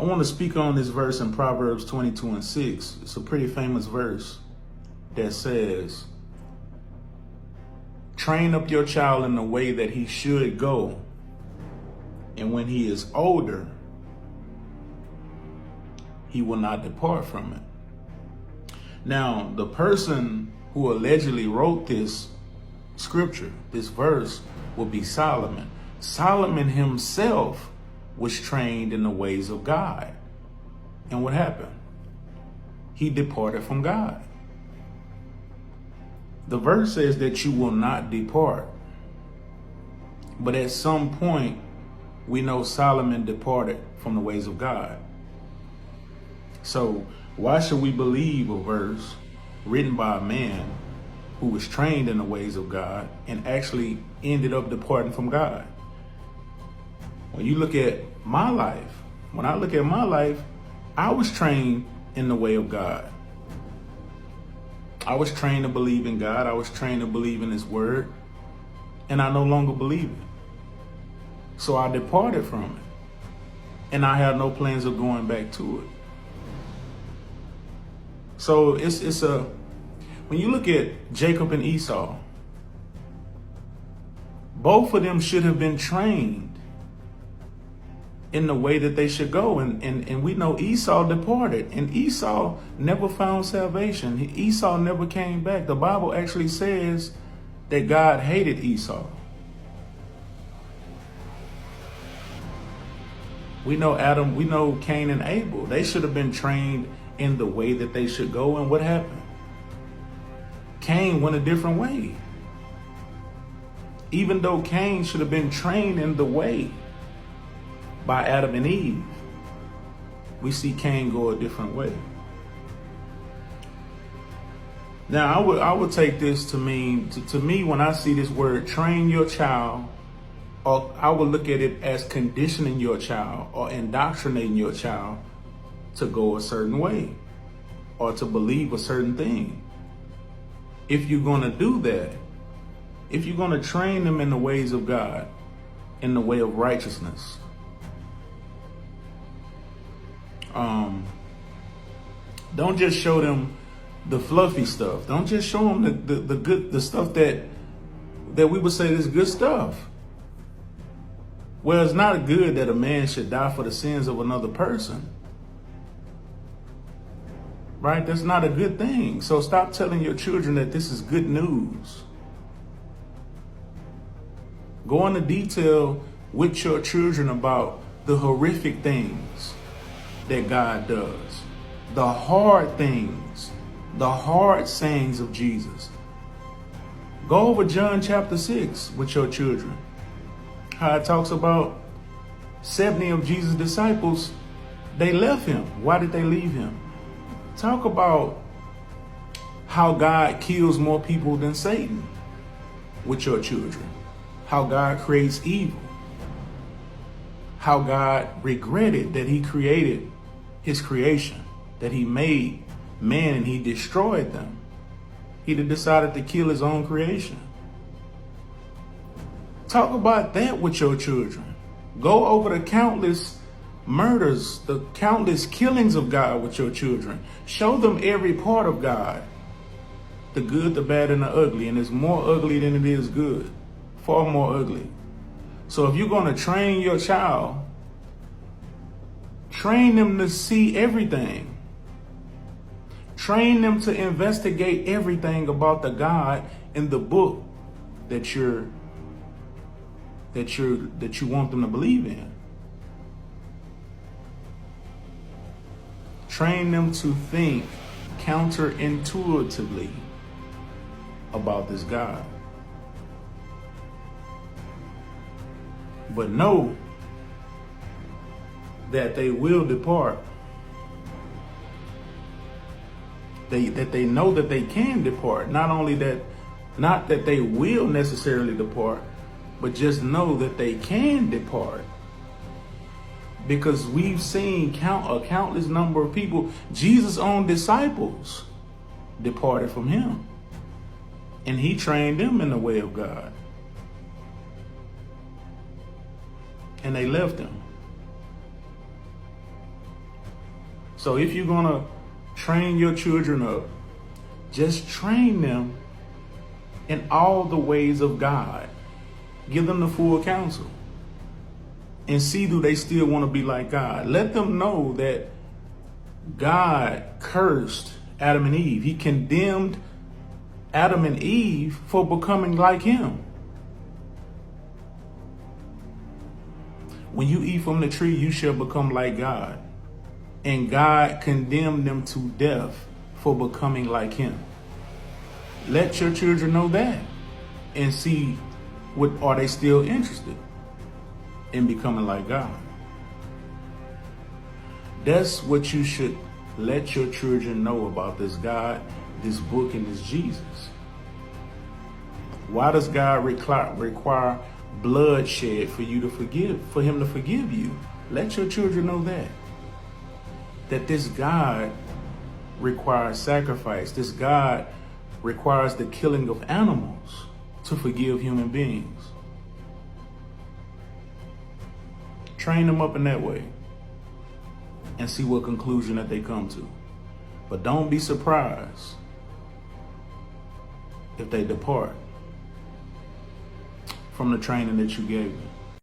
I want to speak on this verse in Proverbs 22:6. It's a pretty famous verse that says, train up your child in the way that he should go, and when he is older, he will not depart from it. Now, the person who allegedly wrote this scripture, this verse, will be Solomon. Solomon himself was trained in the ways of God. And what happened? He departed from God. The verse says that you will not depart. But at some point, we know Solomon departed from the ways of God. So why should we believe a verse written by a man who was trained in the ways of God and actually ended up departing from God? When you look at my life, when I look at my life, I was trained in the way of God. I was trained to believe in God. I was trained to believe in His word, and I no longer believe it. So I departed from it, and I have no plans of going back to it. So when you look at Jacob and Esau, both of them should have been trained in the way that they should go. And we know Esau departed, and Esau never found salvation. Esau never came back. The Bible actually says that God hated Esau. We know Adam, we know Cain and Abel. They should have been trained in the way that they should go. And what happened? Cain went a different way. Even though Cain should have been trained in the way by Adam and Eve, we see Cain go a different way. Now, I would take this to mean, to me, when I see this word, train your child, or I would look at it as conditioning your child or indoctrinating your child to go a certain way or to believe a certain thing. If you're going to do that, if you're going to train them in the ways of God, in the way of righteousness, don't just show them the fluffy stuff. Don't just show them the good, the stuff that we would say is good stuff. Well, it's not good that a man should die for the sins of another person. Right? That's not a good thing. So stop telling your children that this is good news. Go into detail with your children about the horrific things that God does, the hard things, the hard sayings of Jesus. Go over John chapter 6 with your children. How it talks about 70 of Jesus' disciples, they left him. Why did they leave him? Talk about how God kills more people than Satan with your children. How God creates evil. How God regretted that He created His creation, that He made man and He destroyed them. He decided to kill His own creation. Talk about that with your children. Go over the countless murders, the countless killings of God with your children. Show them every part of God, the good, the bad, and the ugly. And it's more ugly than it is good, far more ugly. So if you're going to train your child, train them to see everything. Train them to investigate everything about the God in the book that you want them to believe in. Train them to think counterintuitively about this God. But know that they will depart. That they know that they can depart. Not that they will necessarily depart, but just know that they can depart. Because we've seen a countless number of people, Jesus' own disciples, departed from Him. And He trained them in the way of God. And they left Him. So if you're going to train your children up, just train them in all the ways of God. Give them the full counsel. And see, do they still want to be like God? Let them know that God cursed Adam and Eve. He condemned Adam and Eve for becoming like him. When you eat from the tree, you shall become like God. And God condemned them to death for becoming like him. Let your children know that and see, are they still interested in becoming like God? That's what you should let your children know about this God, this book, and this Jesus. Why does God require bloodshed for you to forgive, for him to forgive you? Let your children know that this God requires sacrifice. This God requires the killing of animals to forgive human beings. Train them up in that way and see what conclusion that they come to. But don't be surprised if they depart from the training that you gave them.